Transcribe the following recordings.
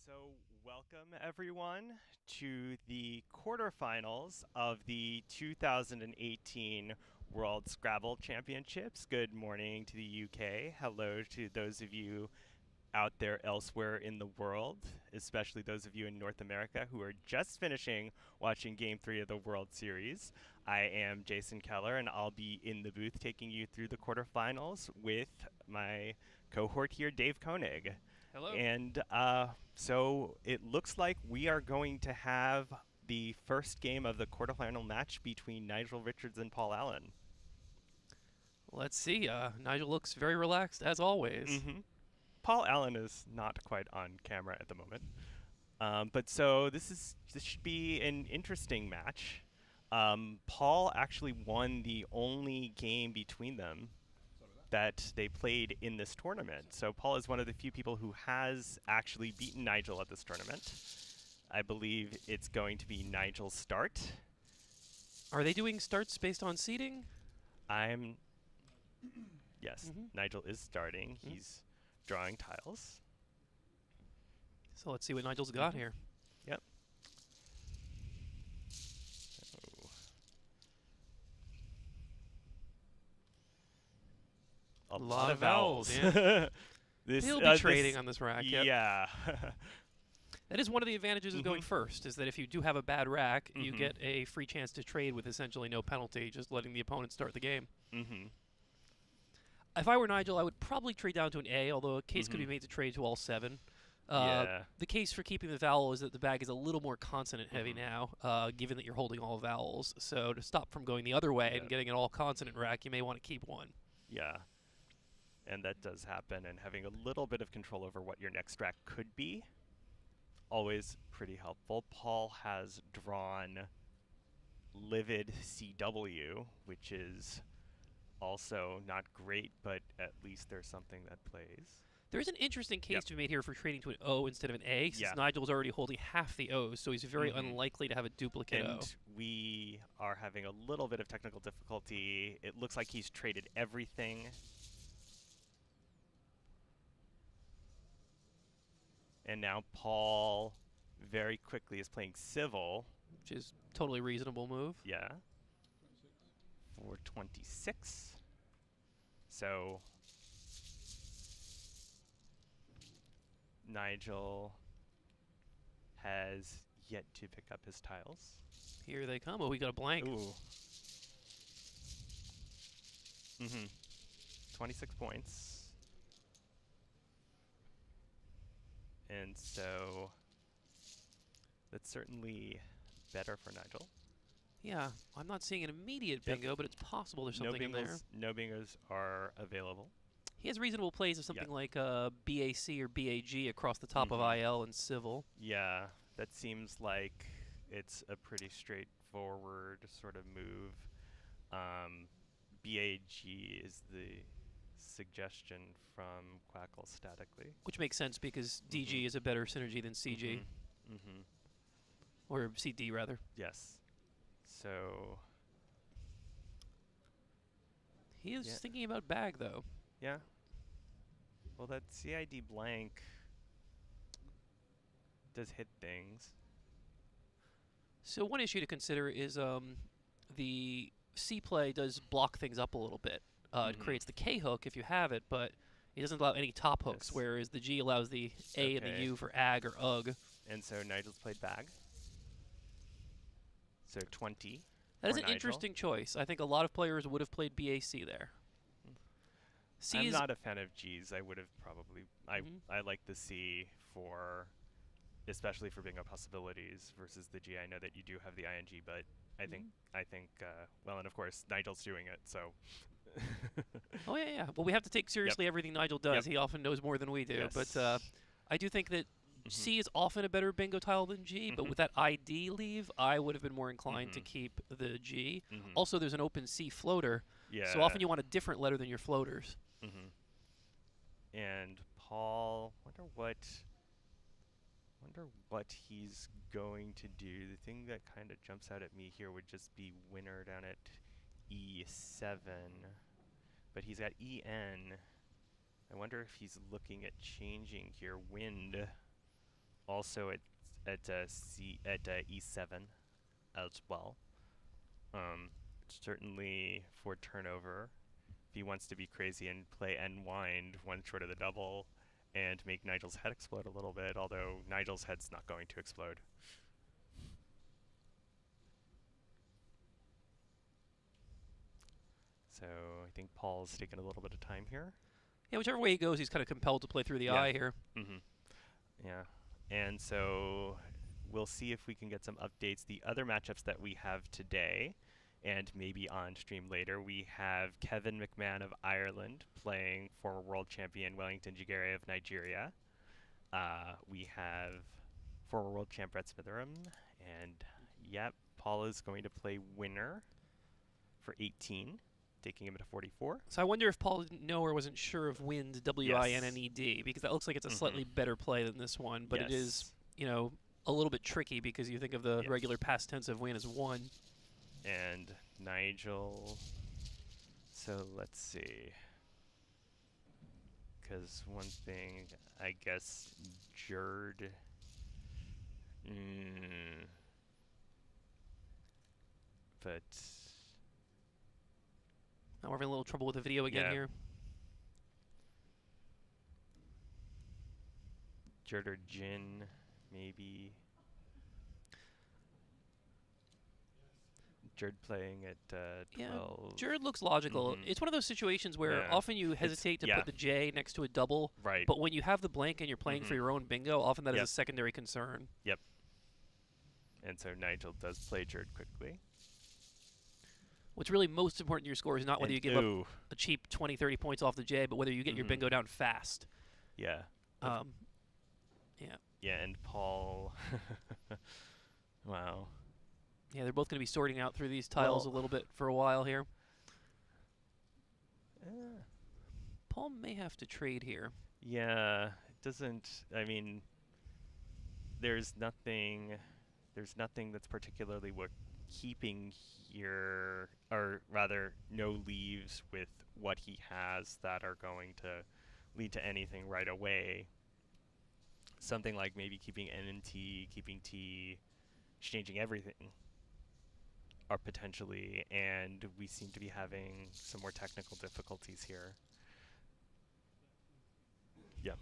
So, welcome everyone to the quarterfinals of the 2018 World Scrabble Championships. Good morning to the UK. Hello to those of you out there elsewhere in the world, especially those of you in North America who are just finishing watching Game 3 of the World Series. I am Jason Keller, and I'll be in the booth taking you through the quarterfinals with my cohort here, Dave Koenig. Hello. And so it looks like we are going to have the first game of the quarterfinal match between Nigel Richards and Paul Allan. Let's see. Nigel looks very relaxed, as always. Paul Allan is not quite on camera at the moment. But so this should be an interesting match. Paul actually won the only game between them that they played in this tournament. So Paul is one of the few people who has actually beaten Nigel at this tournament. I believe it's going to be Nigel's start. Are they doing starts based on seeding? Yes, Nigel is starting. He's drawing tiles. So let's see what Nigel's got here. Yep. A lot of vowels. Yeah. He'll be trading on this rack. Yep. Yeah. That is one of the advantages of going first, is that if you do have a bad rack, you get a free chance to trade with essentially no penalty, just letting the opponent start the game. If I were Nigel, I would probably trade down to an A, although a case could be made to trade to all 7. Yeah. The case for keeping the vowel is that the bag is a little more consonant heavy now, given that you're holding all vowels. So to stop from going the other way and getting an all consonant rack, you may want to keep one. Yeah. And that does happen, and having a little bit of control over what your next rack could be, always pretty helpful. Paul has drawn Livid CW, which is also not great, but at least there's something that plays. There is an interesting case to be made here for trading to an O instead of an A, since Nigel's already holding half the O's, so he's very unlikely to have a duplicate O. And we are having a little bit of technical difficulty. It looks like he's traded everything. And now Paul very quickly is playing Civil. Which is totally reasonable move. Yeah. For 26. So Nigel has yet to pick up his tiles. Here they come. Oh, we got a blank. Ooh. 26 points. And so that's certainly better for Nigel. Yeah, I'm not seeing an immediate bingo, but it's possible there's something in there. No bingos are available. He has reasonable plays of something like BAC or BAG across the top of IL and Civil. Yeah, that seems like it's a pretty straightforward sort of move. BAG is the suggestion from Quackle statically. Which makes sense because DG is a better synergy than CG. Or CD, rather. Yes. So he is thinking about bag, though. Yeah. Well, that CID blank does hit things. So one issue to consider is the C play does block things up a little bit. It creates the K hook if you have it, but it doesn't allow any top hooks, whereas the G allows the A and the U for AG or UG. And so Nigel's played bag. So 20. That is an interesting choice. I think a lot of players would have played BAC there. I'm not a fan of G's. I would have probably... I like the C for... especially for bingo possibilities versus the G. I know that you do have the ING, but I think well, and of course, Nigel's doing it, so... Oh, yeah. Well, we have to take seriously everything Nigel does. He often knows more than we do. But I do think that C is often a better bingo tile than G, but with that ID leave, I would have been more inclined to keep the G. Also, there's an open C floater, so often you want a different letter than your floaters. And Paul, wonder what he's going to do. The thing that kind of jumps out at me here would just be winner down at E7, but he's got EN. I wonder if he's looking at changing here. Wind. also at E7 as well. Certainly for turnover, if he wants to be crazy and play N-wind one short of the double and make Nigel's head explode a little bit, although Nigel's head's not going to explode. So I think Paul's taking a little bit of time here. Yeah, whichever way he goes, he's kind of compelled to play through the eye here. Yeah, and so we'll see if we can get some updates. The other matchups that we have today, and maybe on stream later, we have Kevin McMahon of Ireland playing former world champion Wellington Jigere of Nigeria. We have former world champ Brett Smitheram, and yep, Paul is going to play winner for 18. Taking him to 44. So I wonder if Paul didn't know or wasn't sure of Wind, W-I-N-N-E-D, because that looks like it's a slightly better play than this one, but it is, you know, a little bit tricky because you think of the regular past tense of win as one. And Nigel, so let's see. Because one thing, I guess, Jerd, but... Now we're having a little trouble with the video again here. Jerd or Jin, maybe. Jerd playing at 12. Jerd looks logical. It's one of those situations where often you hesitate to put the J next to a double. Right. But when you have the blank and you're playing for your own bingo, often that is a secondary concern. Yep. And so Nigel does play Jerd quickly. What's really most important in your score is not whether you give up a cheap 20, 30 points off the J, but whether you get your bingo down fast. Yeah. Yeah, and Paul. Wow. Yeah, they're both going to be sorting out through these tiles a little bit for a while here. Paul may have to trade here. Yeah, it doesn't. I mean, there's nothing that's particularly keeping here, or rather no leaves with what he has that are going to lead to anything right away. Something like maybe keeping N and T, keeping T, exchanging everything are potentially, and we seem to be having some more technical difficulties here. Yeah.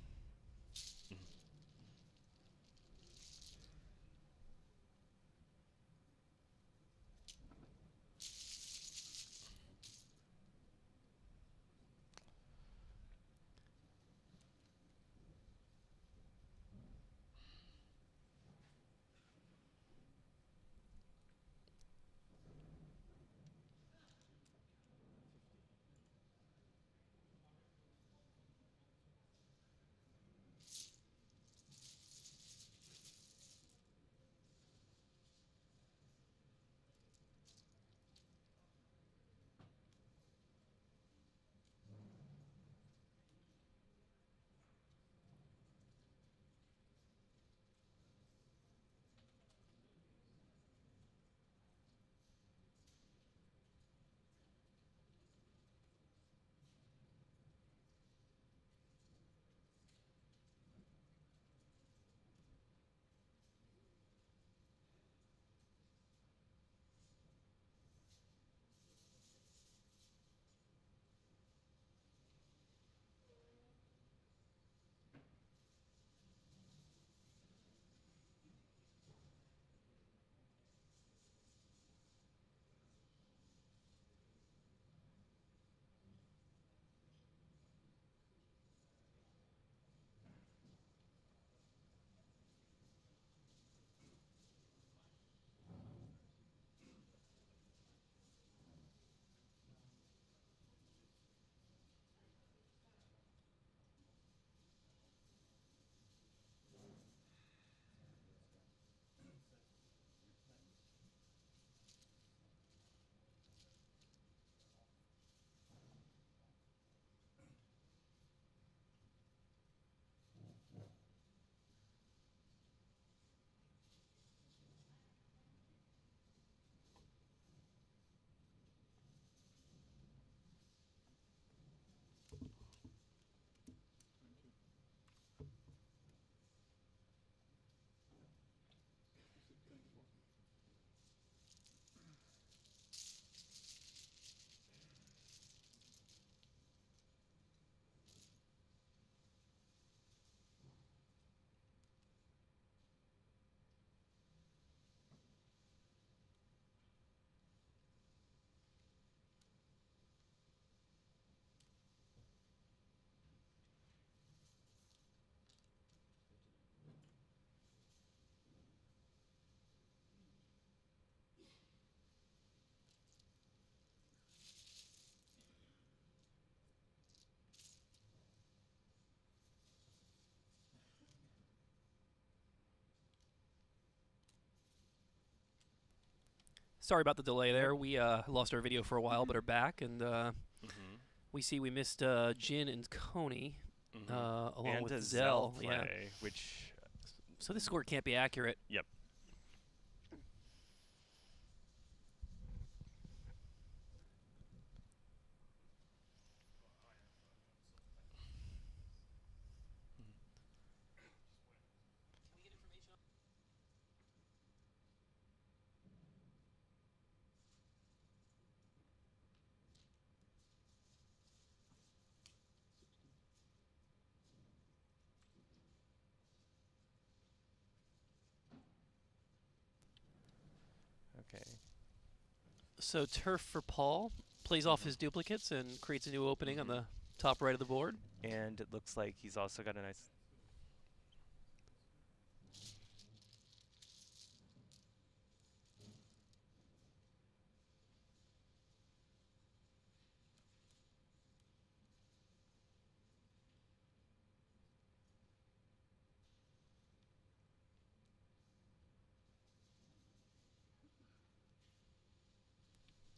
Sorry about the delay there. We lost our video for a while, but are back, and we see we missed Jin and Coney along and with Zell Zell. play, which So this score can't be accurate. Yep. Okay. So turf for Paul plays off his duplicates and creates a new opening on the top right of the board. And it looks like he's also got a nice...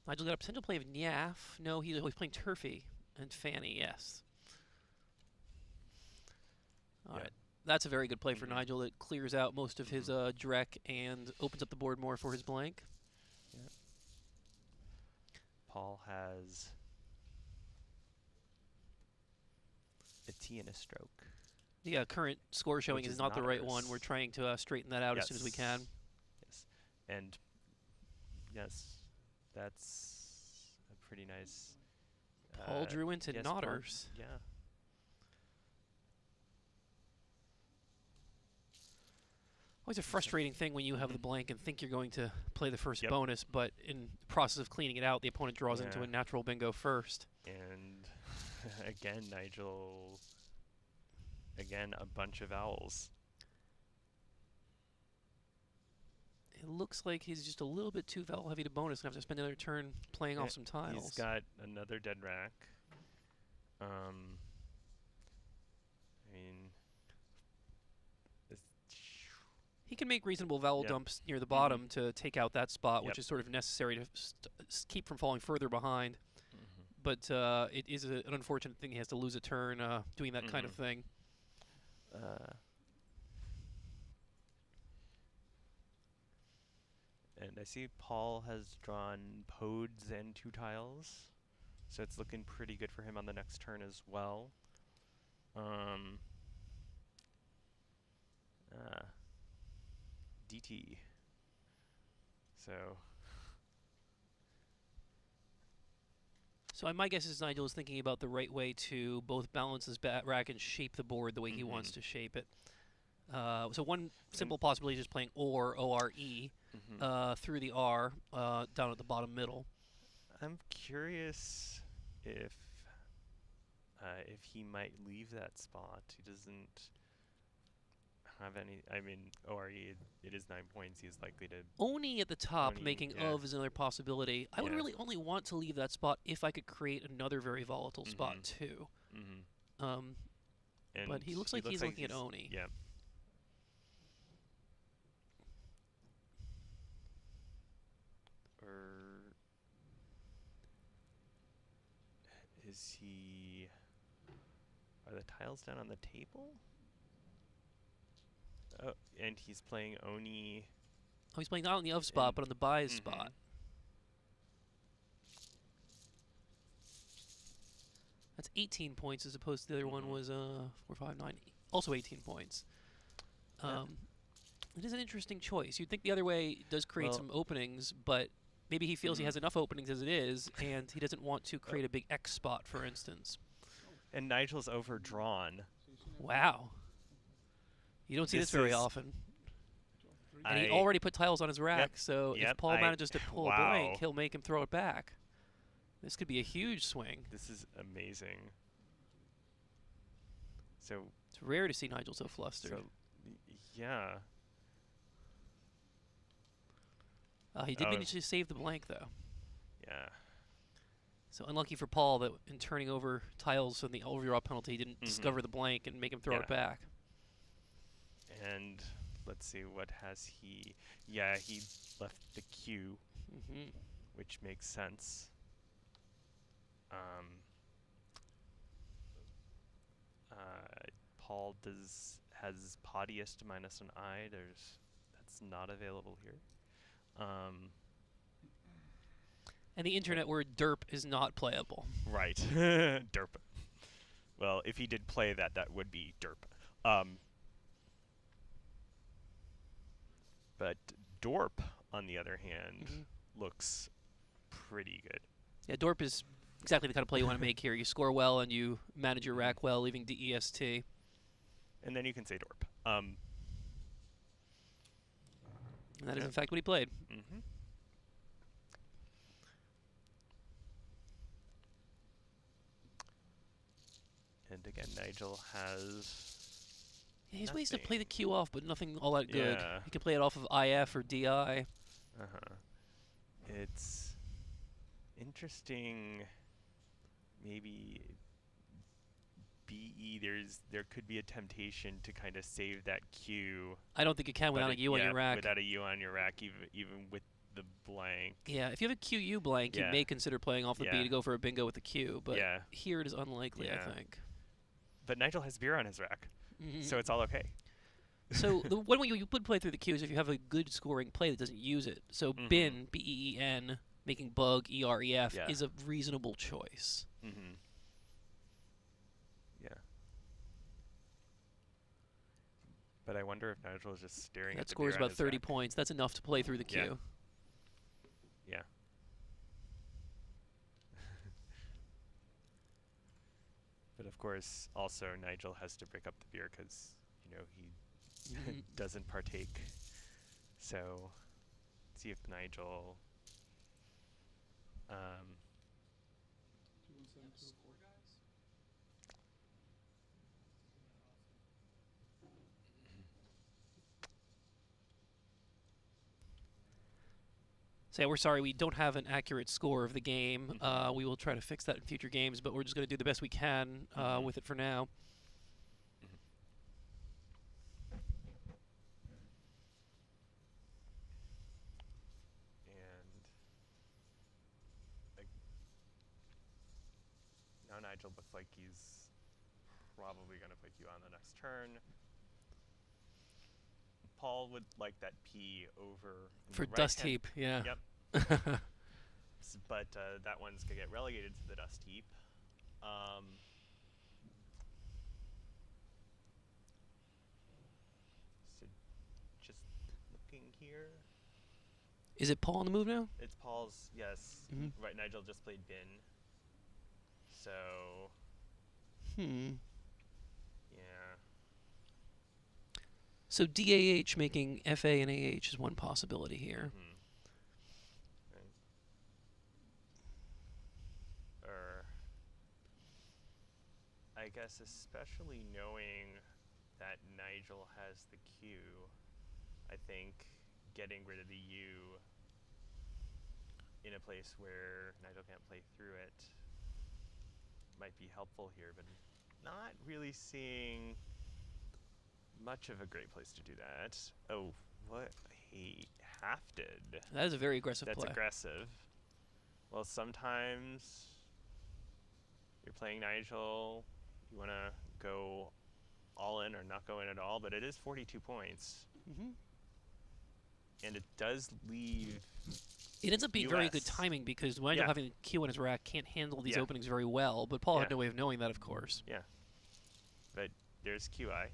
Nigel got a potential play of Nyaf. No, he's playing Turfy and Fanny, yes. All right. That's a very good play for Nigel. It clears out most of his Drek and opens up the board more for his blank. Yep. Paul has a T and a stroke. The current score showing is not the right one. We're trying to straighten that out as soon as we can. Yes. And yes, that's a pretty nice... Paul drew into yes, Nodders. Yeah. Always a frustrating thing when you have the blank and think you're going to play the first bonus, but in the process of cleaning it out, the opponent draws into a natural bingo first. And again, Nigel, again, a bunch of owls. It looks like he's just a little bit too vowel heavy to bonus and have to spend another turn playing off some tiles. He's got another dead rack. I mean... He can make reasonable vowel dumps near the bottom to take out that spot, which is sort of necessary to keep from falling further behind. But it is an unfortunate thing he has to lose a turn doing that kind of thing. And I see Paul has drawn Podes and 2 tiles, so it's looking pretty good for him on the next turn as well. DT. So my guess is Nigel is thinking about the right way to both balance his rack and shape the board the way he wants to shape it. So one simple possibility is just playing O-R-E, through the R down at the bottom middle. I'm curious if he might leave that spot. He doesn't have any... I mean, O-R-E, it is 9 points. He's likely to... Oni at the top, Oni, making of is another possibility. I would really only want to leave that spot if I could create another very volatile spot, too. But he looks like he's looking at Oni. Yeah. Or is he... Are the tiles down on the table? Oh, and he's playing Oni. Oh, he's playing not on the of spot, but on the buys spot. That's 18 points as opposed to the other one was 4, 5, 9. Also 18 points. It is an interesting choice. You'd think the other way does create some openings, but maybe he feels he has enough openings as it is, and he doesn't want to create a big X spot, for instance. And Nigel's overdrawn. Wow. You don't see this very often. And he already put tiles on his rack, so if Paul manages to pull a blank, he'll make him throw it back. This could be a huge swing. This is amazing. So it's rare to see Nigel so flustered. So, yeah. He did manage to save the blank, though. Yeah. So unlucky for Paul that in turning over tiles from the overdraw penalty, he didn't discover the blank and make him throw it back. And let's see, what has he... Yeah, he left the Q which makes sense. Paul has Podiest minus an I. That's not available here. And the internet word derp is not playable. Right. Derp. Well, if he did play that, that would be derp. But Dorp, on the other hand, looks pretty good. Yeah, Dorp is exactly the kind of play you want to make here. You score well and you manage your rack well, leaving DEST. And then you can say Dorp. And that is, in fact, what he played. And again, Nigel has... Yeah, he has ways to play the Q off, but nothing all that good. He can play it off of IF or DI. It's interesting. Maybe BE, there could be a temptation to kind of save that Q. I don't think you can without a U on your rack. Without a U on your rack, even with the blank. Yeah, if you have a QU blank, you may consider playing off the B to go for a bingo with the Q, but here it is unlikely, I think. But Nigel has beer on his rack, so it's all okay. So the one way you would play through the Q is if you have a good scoring play that doesn't use it. So bin, B-E-E-N, making bug, E-R-E-F, is a reasonable choice. Yeah. But I wonder if Nigel is just staring at the beer on his rack. That scores about 30 points. That's enough to play through the Q. Yeah. But of course, also Nigel has to break up the beer because, you know, he doesn't partake. So, let's see if Nigel... So yeah, we're sorry we don't have an accurate score of the game. We will try to fix that in future games, but we're just going to do the best we can with it for now. Now Nigel looks like he's probably going to put you on the next turn. Paul would like that P over for dust heap, yeah. Yep. But that one's gonna get relegated to the dust heap. So just looking here. Is it Paul on the move now? It's Paul's, yes. Right, Nigel just played bin. So. Yeah. So DAH making FA and AH is one possibility here. I guess especially knowing that Nigel has the Q, I think getting rid of the U in a place where Nigel can't play through it might be helpful here, but not really seeing much of a great place to do that. Oh, what? He hafted. That is a very aggressive play. That's aggressive. Well, sometimes you're playing Nigel, you want to go all in or not go in at all, but it is 42 points. And it does leave... It ends up being very good timing because Nigel having a Q on his rack can't handle these openings very well, but Paul had no way of knowing that, of course. Yeah. But there's QI.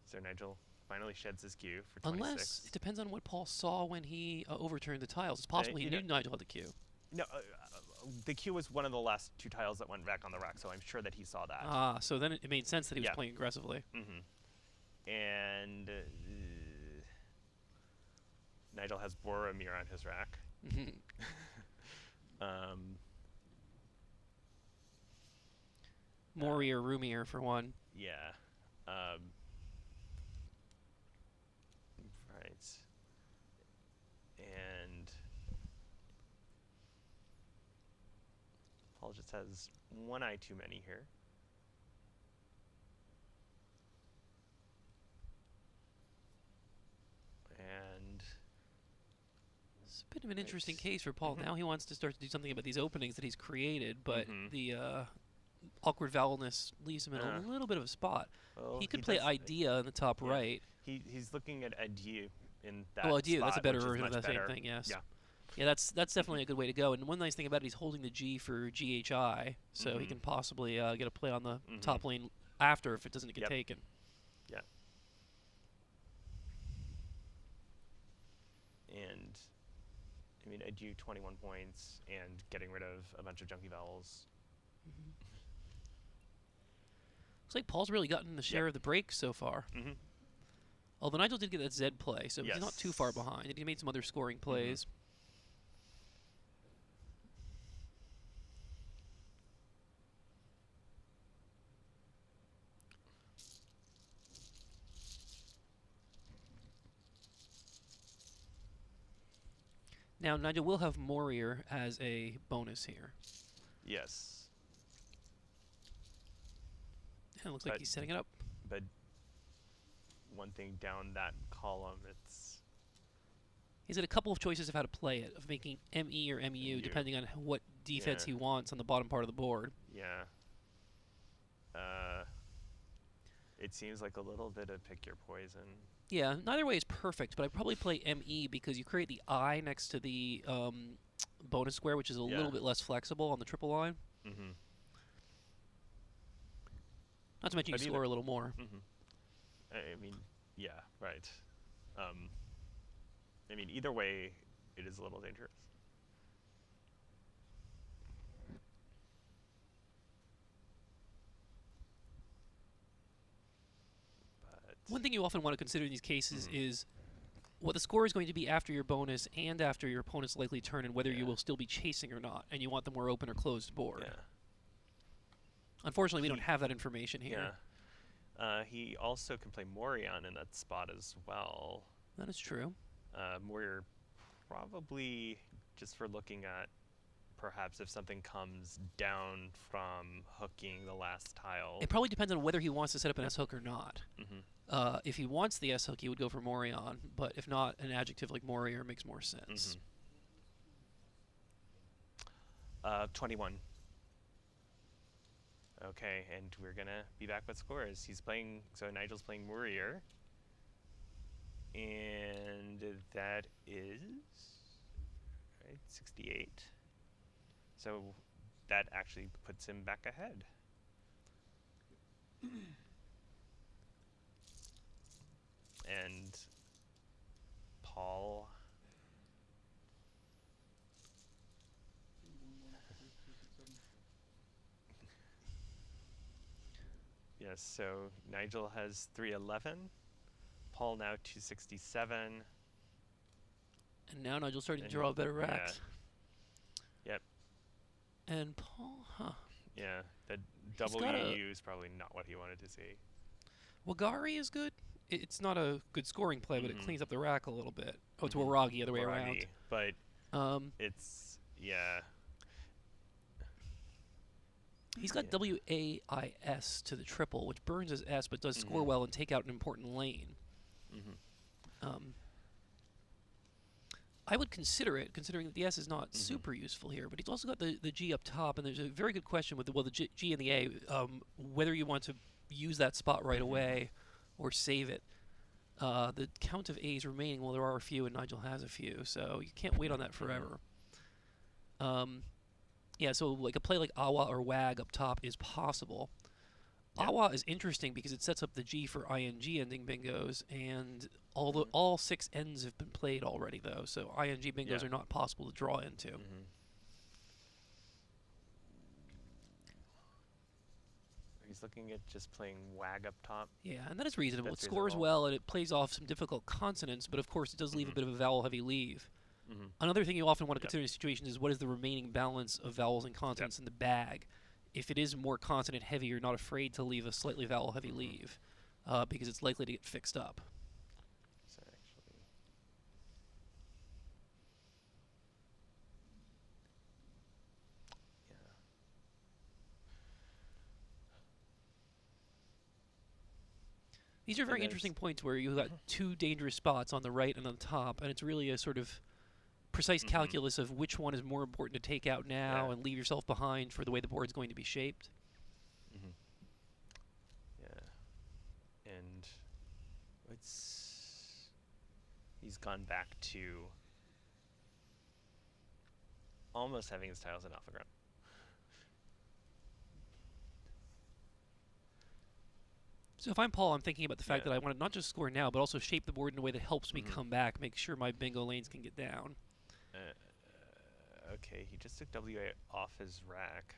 So Nigel finally sheds his Q for 26. Unless it depends on what Paul saw when he overturned the tiles. It's possible he knew Nigel had the Q. No, the Q was one of the last two tiles that went back on the rack, so I'm sure that he saw that. Ah, so then it made sense that he was playing aggressively. And Nigel has Boromir on his rack. Mori or Rumir for one. Yeah. Right. And Paul just has one eye too many here. And Bit of an interesting case for Paul. Now he wants to start to do something about these openings that he's created, but the awkward vowelness leaves him in a little bit of a spot. Well, he could play idea in the top right. He's looking at adieu in that adieu, spot, that's a better which is version of much that better. same thing, yes. Yeah. Yeah, that's definitely a good way to go. And one nice thing about it, he's holding the G for GHI, so he can possibly get a play on the top lane after if it doesn't get taken. Yeah. And, I mean, adieu 21 points and getting rid of a bunch of junky vowels. Looks like Paul's really gotten the share of the break so far. Although Nigel did get that Z play, so he's not too far behind. And he made some other scoring plays. Now, Nigel will have Morier as a bonus here. Yes. And it looks like he's setting it up. But one thing down that column, it's... He's had a couple of choices of how to play it, of making ME or MU, depending on what defense he wants on the bottom part of the board. Yeah. It seems like a little bit of pick your poison. Yeah, neither way is perfect, but I'd probably play ME because you create the I next to the bonus square, which is a little bit less flexible on the triple line. Not to mention you score a little more. I mean, yeah, right. I mean, either way, it is a little dangerous. One thing you often want to consider in these cases is what the score is going to be after your bonus and after your opponent's likely turn, and whether you will still be chasing or not, and you want the more open or closed board. Unfortunately, we don't have that information here. He also can play Morion in that spot as well. That is true. Morier probably, just for looking at perhaps if something comes down from hooking the last tile. It probably depends on whether he wants to set up an S-hook or not. If he wants the S-hook, he would go for Morion, but if not, an adjective like Morier makes more sense. 21. Okay, and we're going to be back with scores. He's playing, so Nigel's playing Morier. And that is, 68. So that actually puts him back ahead. And Paul. Yes, so Nigel has 311. Paul now 267. And now Nigel's starting to draw better racks. Yep. And Paul, Yeah, the WEU is probably not what he wanted to see. Wagari is good. It's not a good scoring play, but it cleans up the rack a little bit. Oh, it's Waragi, other way around. But it's, He's got WAIS to the triple, which burns his S, but does score well and take out an important lane. I would consider it, considering that the S is not super useful here, but he's also got the G up top, and there's a very good question with the G and the A, whether you want to use that spot right away or save it. The count of A's remaining, well, there are a few, and Nigel has a few, so you can't wait on that forever. Yeah, so like a play like Awa or Wag up top is possible. Awa is interesting because it sets up the G for ING ending bingos, and all 6 ends have been played already, though, so ING bingos are not possible to draw into. He's looking at just playing Wag up top. Yeah, and that is reasonable. It scores well, and it plays off some difficult consonants, but of course it does leave a bit of a vowel-heavy leave. Another thing you often want to consider in situations is what is the remaining balance of vowels and consonants in the bag. If it is more consonant-heavy, you're not afraid to leave a slightly vowel-heavy leave, because it's likely to get fixed up. So actually, These are very interesting points where you've got two dangerous spots on the right and on the top, and it's really a sort of precise calculus of which one is more important to take out now and leave yourself behind for the way the board's going to be shaped. Yeah. And he's gone back to almost having his tiles in alpha ground. So if I'm Paul, I'm thinking about the fact that I want to not just score now, but also shape the board in a way that helps me come back, make sure my bingo lanes can get down. Okay, he just took WA off his rack.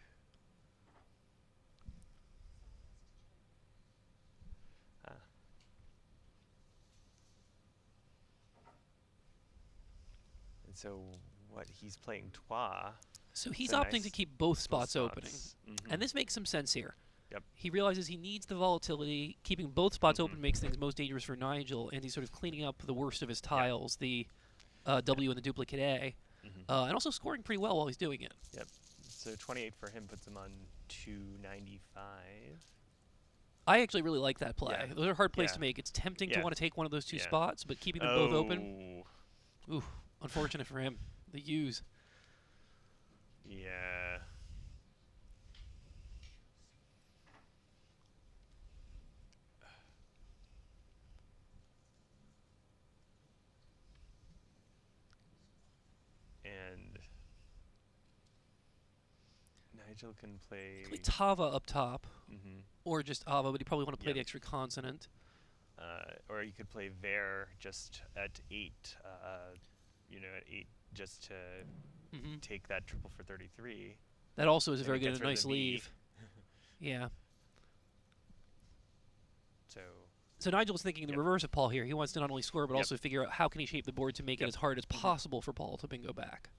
And so what, he's playing Trois. So he's opting to keep both spots opening. And this makes some sense here. Yep. He realizes he needs the volatility. Keeping both spots open makes things most dangerous for Nigel, and he's sort of cleaning up the worst of his tiles, the W and the duplicate A, and also scoring pretty well while he's doing it. Yep. So 28 for him puts him on 295. I actually really like that play. Those are hard plays to make. It's tempting to want to take one of those two spots, but keeping them both open. Ooh, unfortunate for him. The U's. Yeah. And Nigel can play Tava up top, or just Ava, but you probably want to play the extra consonant. Or you could play Ver just at 8, at 8 just to take that triple for 33. That also is a very good, nice leave. Yeah. So Nigel's thinking the reverse of Paul here. He wants to not only score, but also figure out how can he shape the board to make it as hard as possible for Paul to bingo back.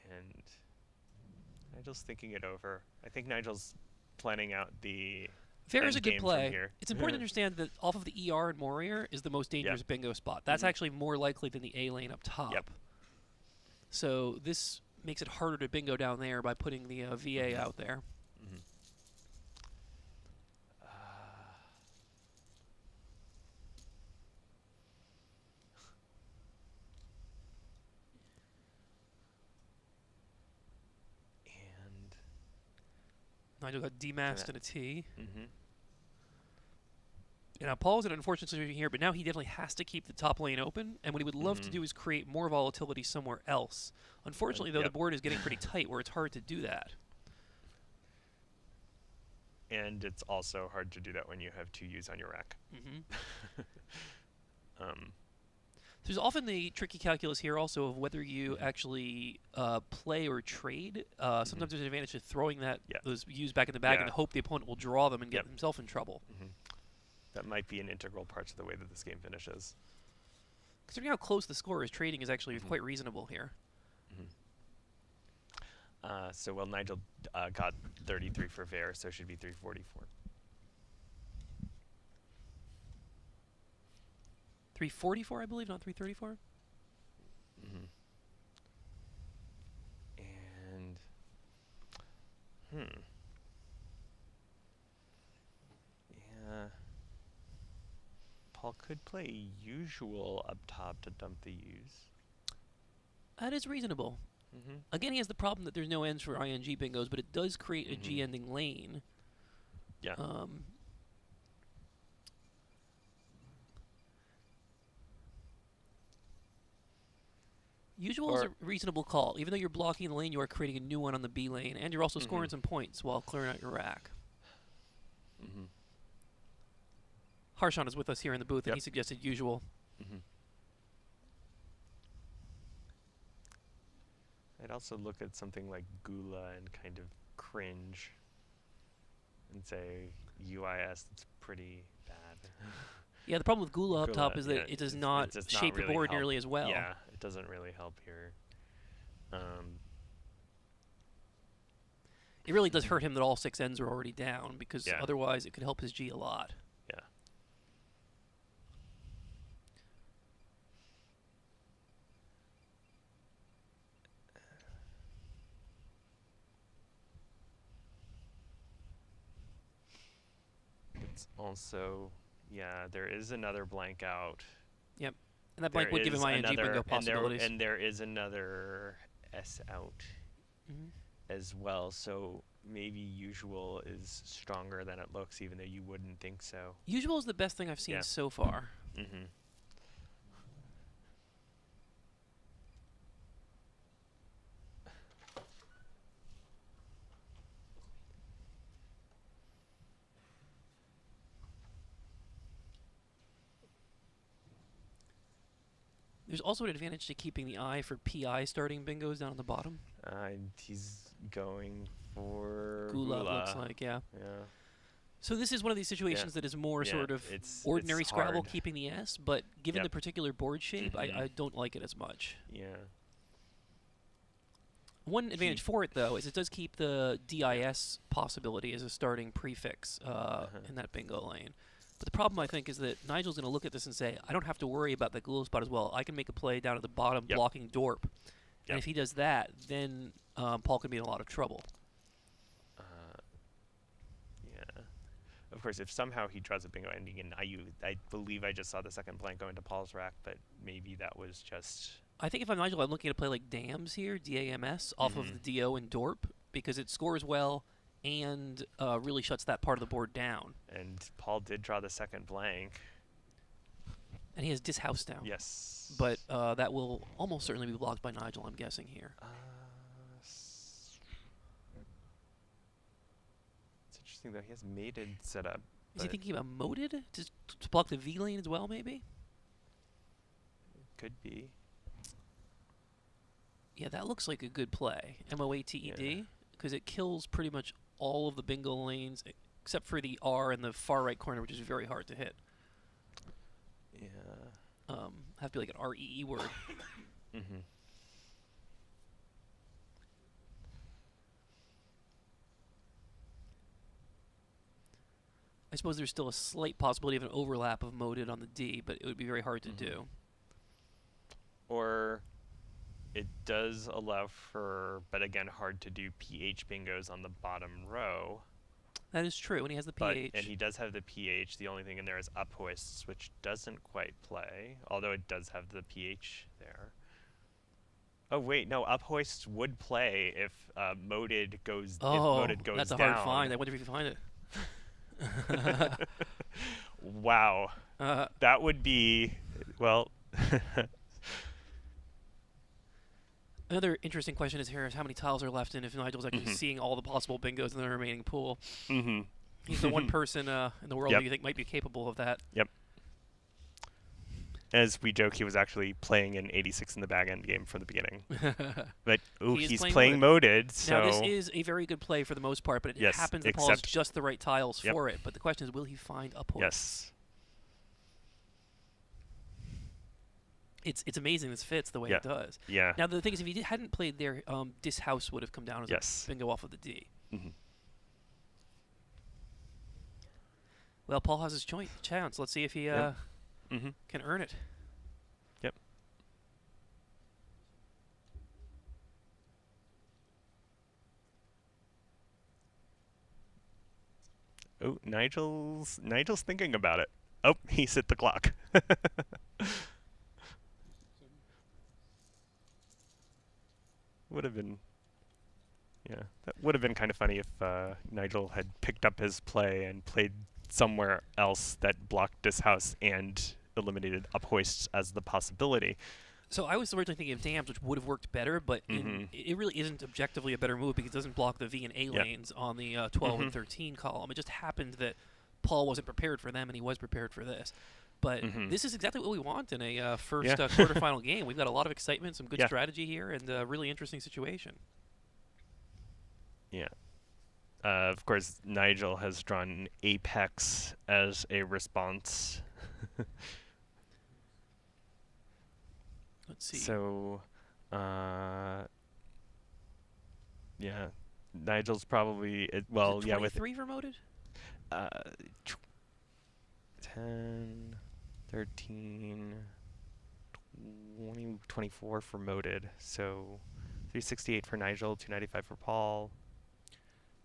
And Nigel's thinking it over. I think Nigel's planning out the Fair is a good play. It's important to understand that off of the ER and Morier is the most dangerous bingo spot. That's actually more likely than the A lane up top. So this makes it harder to bingo down there by putting the VA out there. And Nigel got demasked in a T. Now, Paul's in an unfortunate situation here, but now he definitely has to keep the top lane open, and what he would love to do is create more volatility somewhere else. Unfortunately, though, the board is getting pretty tight where it's hard to do that. And it's also hard to do that when you have 2 U's on your rack. There's often the tricky calculus here also of whether you actually play or trade. Sometimes there's an advantage to throwing those U's back in the bag and hope the opponent will draw them and get himself in trouble. That might be an integral part to the way that this game finishes. Considering how close the score is, trading is actually quite reasonable here. So, well, Nigel got 33 for Ver, so it should be 344. 344, I believe, not 334? And, yeah. Paul could play usual up top to dump the U's. That is reasonable. Again, he has the problem that there's no ends for ING bingos, but it does create a G-ending lane. Yeah. Usual is a reasonable call. Even though you're blocking the lane, you are creating a new one on the B lane, and you're also scoring some points while clearing out your rack. Harshan is with us here in the booth, and he suggested usual. I'd also look at something like Gula and kind of cringe and say, UIS, it's pretty bad. Yeah, the problem with Gula up top is that it does not shape the board nearly as well. Yeah, it doesn't really help here. It really does hurt him that all 6 ends are already down, because otherwise it could help his G a lot. Yeah. It's also, yeah, there is another blank out. Yep. And that blank would give him ING bingo possibilities. And there is another S out as well. So maybe usual is stronger than it looks, even though you wouldn't think so. Usual is the best thing I've seen so far. There's also an advantage to keeping the eye for PI starting bingos down on the bottom. He's going for Gula. Looks like, yeah. Yeah. So this is one of these situations that is more sort of ordinary Scrabble keeping the S, but given the particular board shape, I don't like it as much. Yeah. One advantage for it, though, is it does keep the DIS possibility as a starting prefix in that bingo lane. But the problem, I think, is that Nigel's going to look at this and say, I don't have to worry about the Gula spot as well. I can make a play down at the bottom blocking Dorp. And if he does that, then Paul could be in a lot of trouble. Yeah. Of course, if somehow he draws a bingo ending in IU, I believe I just saw the second blank go into Paul's rack, but maybe that was just... I think if I'm Nigel, I'm looking at a play like Dams here, DAMS, off of the DO and Dorp, because it scores well and really shuts that part of the board down. And Paul did draw the second blank. And he has dishouse down. Yes. But that will almost certainly be blocked by Nigel, I'm guessing here. It's interesting, though. He has mated set up. Is he thinking about moated to block the V lane as well, maybe? Could be. Yeah, that looks like a good play. MOATED, because it kills pretty much all of the bingo lanes except for the R in the far right corner, which is very hard to hit. Yeah. Have to be like an REE word. I suppose there's still a slight possibility of an overlap of moated on the D, but it would be very hard to do. Or it does allow for, but again, hard to do PH bingos on the bottom row. That is true, and he has the PH. And he does have the PH. The only thing in there is up hoists, which doesn't quite play, although it does have the PH there. Oh, wait, no, up hoists would play if moated goes down. That's a hard find. I wonder if you can find it. Wow. That would be, well... Another interesting question is here is how many tiles are left, and if Nigel's actually seeing all the possible bingos in the remaining pool. He's the one person in the world who you think might be capable of that. Yep. As we joke, he was actually playing an 86 in the bag end game from the beginning. But he's playing moated. So now this is a very good play for the most part, but it happens that Paul has just the right tiles for it. But the question is, will he find up hoists? Yes. It's amazing this fits the way it does. Yeah. Now the thing is, if he hadn't played there, dishouse would have come down as a bingo off of the D. Well, Paul has his chance. Let's see if he can earn it. Yep. Oh, Nigel's thinking about it. Oh, he's hit the clock. Would have been, that would have been kind of funny if Nigel had picked up his play and played somewhere else that blocked this house and eliminated up hoists as the possibility. So I was originally thinking of Dams, which would have worked better, but it really isn't objectively a better move because it doesn't block the V and A lanes on the 12 and 13 column. It just happened that Paul wasn't prepared for them and he was prepared for this. But this is exactly what we want in a first quarterfinal game. We've got a lot of excitement, some good strategy here, and a really interesting situation. Yeah. Of course, Nigel has drawn Apex as a response. Let's see. So, Nigel's probably well, is it 23 for moated? 10, 13, 20, 24 for moated. So 368 for Nigel, 295 for Paul.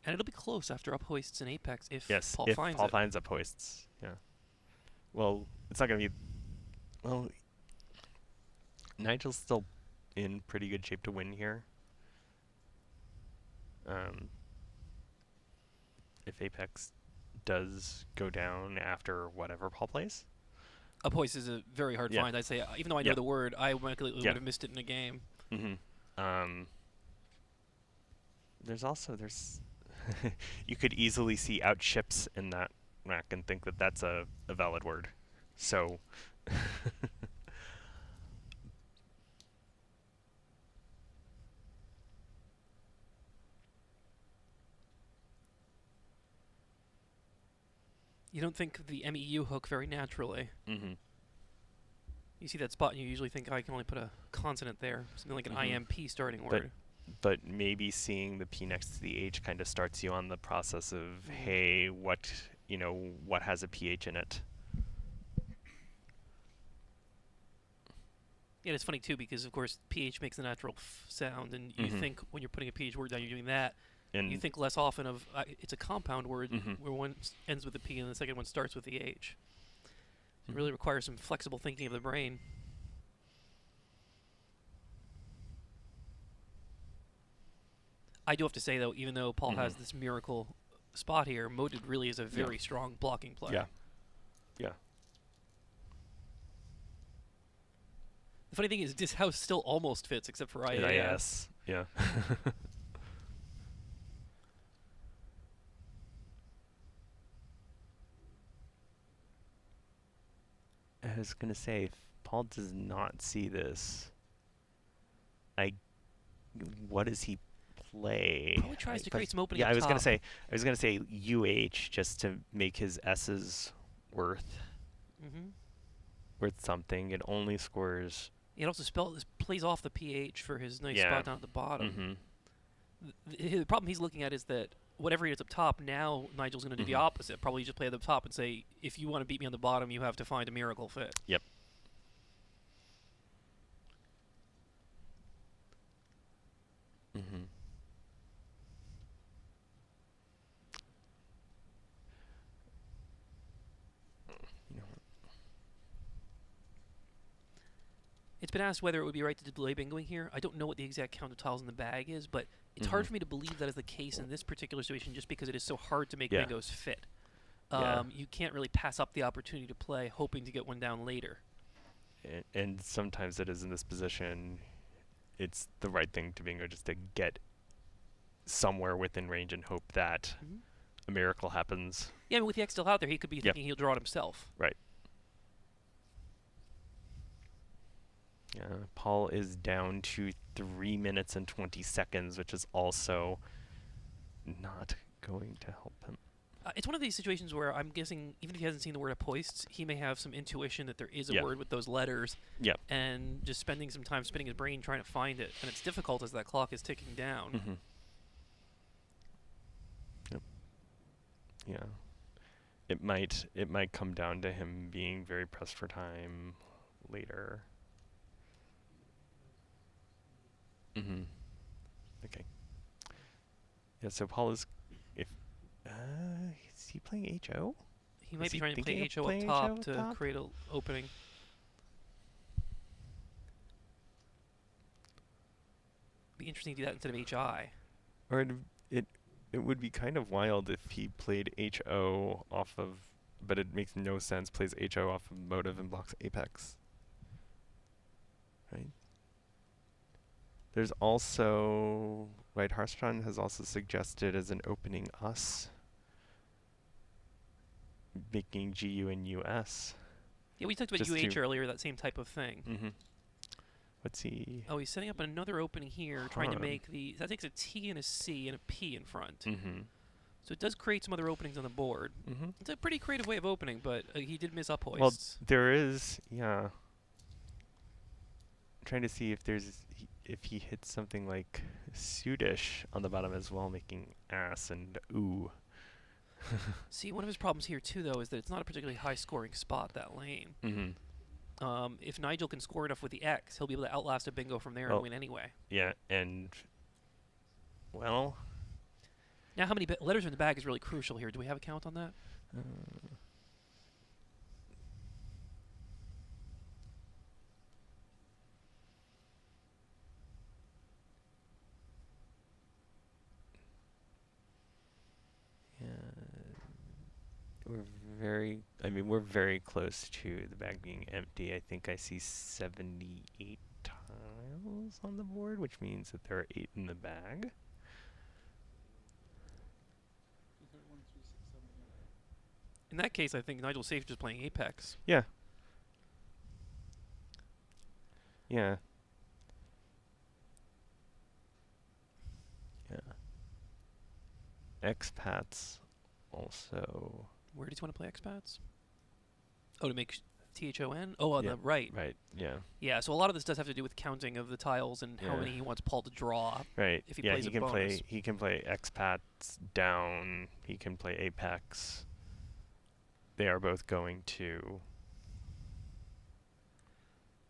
And it'll be close after up hoists and apex if Yes, Paul if finds Paul it. finds up hoists. Yeah. Well, it's not going to be... Well, Nigel's still in pretty good shape to win here. If apex does go down after whatever Paul plays. Up hoist is a very hard find. I'd say, even though I know the word, I would have missed it in a game. There's also you could easily see out ships in that rack and think that that's a valid word. So you don't think of the MEU hook very naturally. Mm-hmm. You see that spot and you usually think, I can only put a consonant there. Something like an IMP starting word. But maybe seeing the P next to the H kind of starts you on the process of, hey, what has a PH in it? Yeah, it's funny too because of course PH makes the natural f sound, and you think when you're putting a PH word down, you're doing that. And you think less often of it's a compound word where one ends with a P and the second one starts with the H. It really requires some flexible thinking of the brain. I do have to say though, even though Paul has this miracle spot here, Moded really is a very strong blocking player. Yeah. The funny thing is, this house still almost fits, except for IAS. Yeah. I was going to say, if Paul does not see this, what does he play? Probably tries to create some opening. Yeah, I was going to say UH just to make his S's worth something. It only scores. It also plays off the PH for his nice spot down at the bottom. The problem he's looking at is that whatever he is up top, now Nigel's going to do the opposite. Probably just play at the top and say, if you want to beat me on the bottom, you have to find a miracle fit. Yep. It's been asked whether it would be right to delay bingoing here. I don't know what the exact count of tiles in the bag is, but it's hard for me to believe that is the case in this particular situation just because it is so hard to make bingos fit. You can't really pass up the opportunity to play hoping to get one down later. And sometimes it is in this position, it's the right thing to bingo just to get somewhere within range and hope that a miracle happens. Yeah, I mean, with the X still out there, he could be thinking he'll draw it himself. Right. Yeah, Paul is down to 3 minutes and 20 seconds, which is also not going to help him. It's one of these situations where I'm guessing, even if he hasn't seen the word up hoists, he may have some intuition that there is a word with those letters. Yeah. And just spending some time spinning his brain trying to find it. And it's difficult as that clock is ticking down. Yep. Yeah. It might come down to him being very pressed for time later. Okay. Yeah, so Paul is he playing HO? He might be trying to play HO up top to create an opening. Be interesting to do that instead of HI. Or it would be kind of wild if he played HO off of, but it makes no sense, plays HO off of motive and blocks apex. Right? There's also, Hearthstone has also suggested as an opening us, making GU and US. Yeah, we talked about UH earlier, that same type of thing. What's he? Oh, he's setting up another opening here, trying to make the, that takes a T and a C and a P in front. So it does create some other openings on the board. It's a pretty creative way of opening, but he did miss up hoists. Well, there is, I'm trying to see if if he hits something like suitish on the bottom as well, making ass and ooh. See, one of his problems here too, though, is that it's not a particularly high-scoring spot, that lane. If Nigel can score enough with the X, he'll be able to outlast a bingo from there and win anyway. Yeah, and well. Now, how many letters are in the bag is really crucial here. Do we have a count on that? We're very close to the bag being empty. I think I see 78 tiles on the board, which means that there are 8 in the bag. In that case, I think Nigel's safe just playing Apex. Yeah. Yeah. Yeah. Expats also. Where does he want to play expats? Oh, to make THON? Oh, on the right. Right, yeah. Yeah, so a lot of this does have to do with counting of the tiles and how many he wants Paul to draw. Right. If he plays a bonus. He can play expats down. He can play Apex. They are both going to.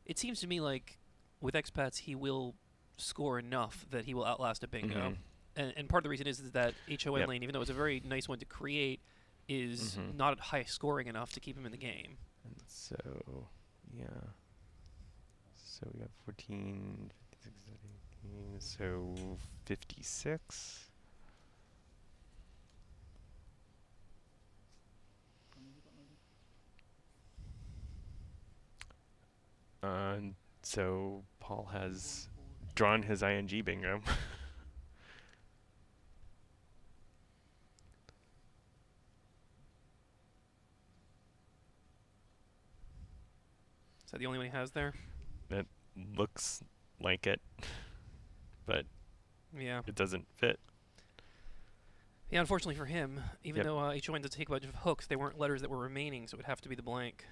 It seems to me like with expats he will score enough that he will outlast a bingo. And part of the reason is that HON lane, even though it's a very nice one to create, is not high scoring enough to keep him in the game. And so, yeah. So we got 14, 56, 17, so 56. And so Paul has drawn his ING bingo. Is that the only one he has there? It looks like it, but yeah, it doesn't fit. Yeah, unfortunately for him, even though HON did take a bunch of hooks, they weren't letters that were remaining, so it would have to be the blank.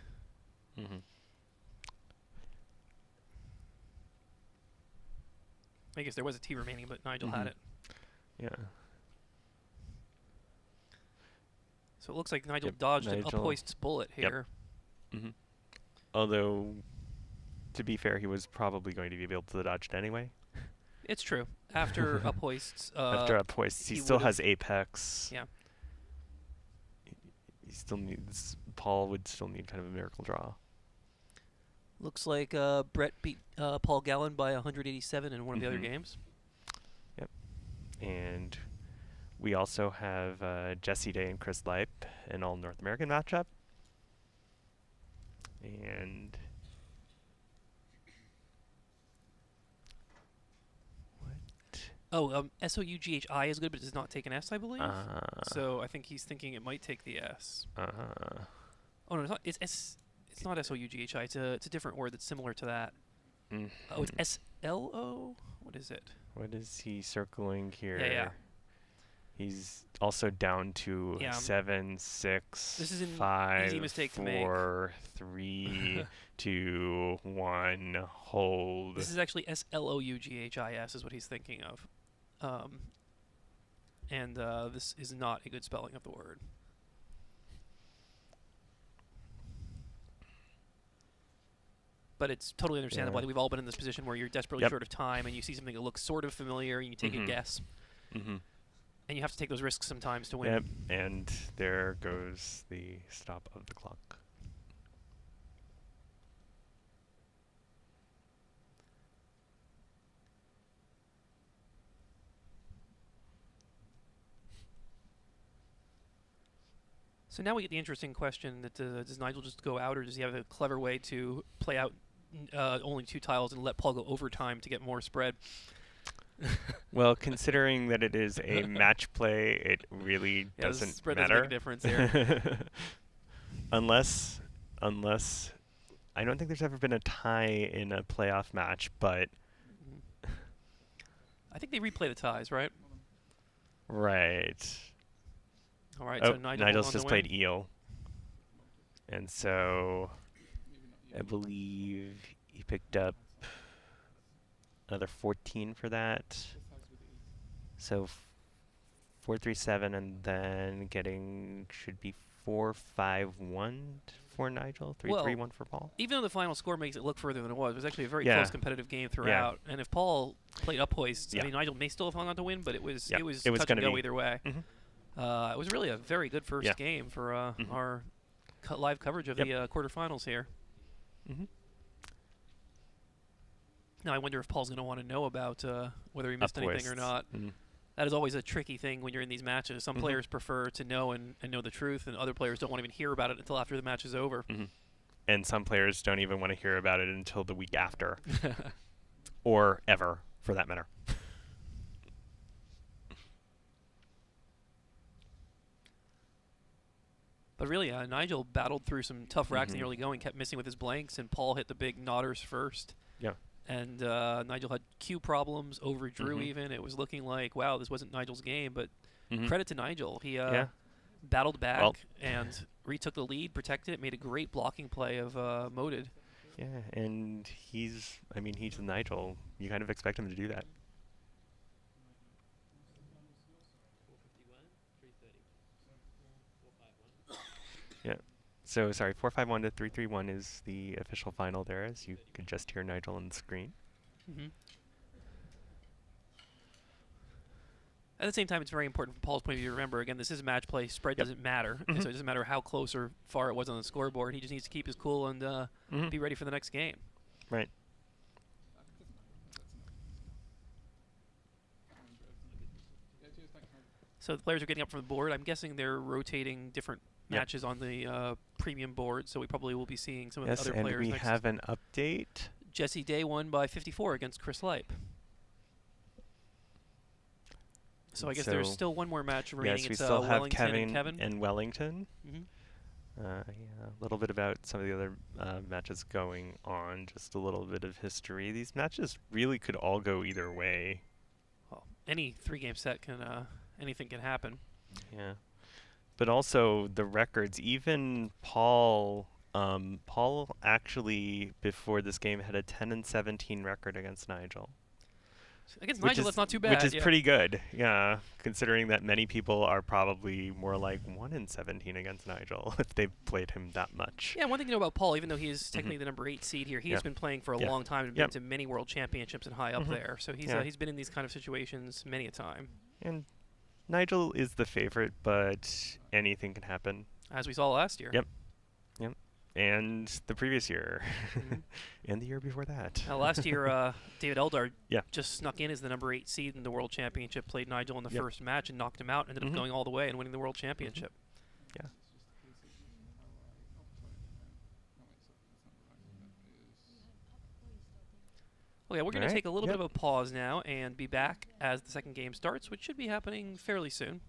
I guess there was a T remaining, but Nigel had it. Yeah. So it looks like Nigel dodged a Hoist's bullet here. Although, to be fair, he was probably going to be able to dodge it anyway. It's true. After up hoists, after up hoists, he still has Apex. Yeah. He still needs. Paul would still need kind of a miracle draw. Looks like Brett beat Paul Gallen by 187 in one of the other games. Yep. And we also have Jesse Day and Chris Leip, an all North American matchup. And SOUGHI is good, but it does not take an S, I believe. So I think he's thinking it might take the S. Oh no, it's not. It's S. It's not SOUGHI. It's a different word that's similar to that. Oh, it's SLO. What is it? What is he circling here? Yeah. He's also down to 7, 6, this is an 5, easy mistake 4, 3, 2, 1, hold. This is actually SLOUGHIS is what he's thinking of. And this is not a good spelling of the word. But it's totally understandable. We've all been in this position where you're desperately short of time and you see something that looks sort of familiar and you take a guess. And you have to take those risks sometimes to win. Yep, and there goes the stop of the clock. So now we get the interesting question that does Nigel just go out, or does he have a clever way to play out only 2 tiles and let Paul go overtime to get more spread? Well, considering that it is a match play, it really doesn't spread matter. Doesn't make a difference there. unless I don't think there's ever been a tie in a playoff match, but I think they replay the ties, right? Right. All right. So Nigel's just played eel, and so I believe he picked up another 14 for that. So 4, 3, 7, and then getting should be 4, 5, 1 for Nigel, 3-3-1 for Paul. Even though the final score makes it look further than it was actually a very close competitive game throughout. And if Paul played up hoists, I mean, Nigel may still have hung on to win, but it was touch and go either way. It was really a very good first game for our live coverage of the quarterfinals here. Now I wonder if Paul's going to want to know about whether he missed anything or not. That is always a tricky thing when you're in these matches. Some players prefer to know and know the truth, and other players don't want to even hear about it until after the match is over. And some players don't even want to hear about it until the week after. Or ever, for that matter. But really, Nigel battled through some tough racks in the early going, kept missing with his blanks, and Paul hit the big nodders first. And Nigel had cue problems, overdrew even. It was looking like, wow, this wasn't Nigel's game. But credit to Nigel. He battled back and retook the lead, protected it, made a great blocking play of Moded. Yeah, and he's Nigel. You kind of expect him to do that. Yeah. So, sorry, 4-5-1 to 3-3-1 is the official final there, as you can just hear Nigel on the screen. At the same time, it's very important from Paul's point of view to remember, again, this is match play. Spread doesn't matter. So it doesn't matter how close or far it was on the scoreboard. He just needs to keep his cool and be ready for the next game. Right. So the players are getting up from the board. I'm guessing they're rotating different matches on the premium board, so we probably will be seeing some of the other players and we next. have an update. Jesse Day won by 54 against Chris Lipe. So I guess there's still one more match remaining. Yes, we it's still have Wellington Kevin and Wellington. A little bit about some of the other matches going on, just a little bit of history. These matches really could all go either way. Well, any three-game set can, anything can happen. Yeah. But also the records, even Paul actually, before this game, had a 10-17 record against Nigel. Against Nigel, that's not too bad. Which is pretty good, considering that many people are probably more like 1-17 against Nigel if they've played him that much. Yeah, one thing to know about Paul, even though he is technically the number 8 seed here, he has been playing for a long time and been to many world championships and high up there. So he's been in these kind of situations many a time. And Nigel is the favorite, but anything can happen. As we saw last year. Yep. And the previous year. And the year before that. Last year, David Eldar just snuck in as the number 8 seed in the World Championship, played Nigel in the first match and knocked him out, ended up going all the way and winning the World Championship. Okay, we're going to take a little bit of a pause now and be back as the second game starts, which should be happening fairly soon.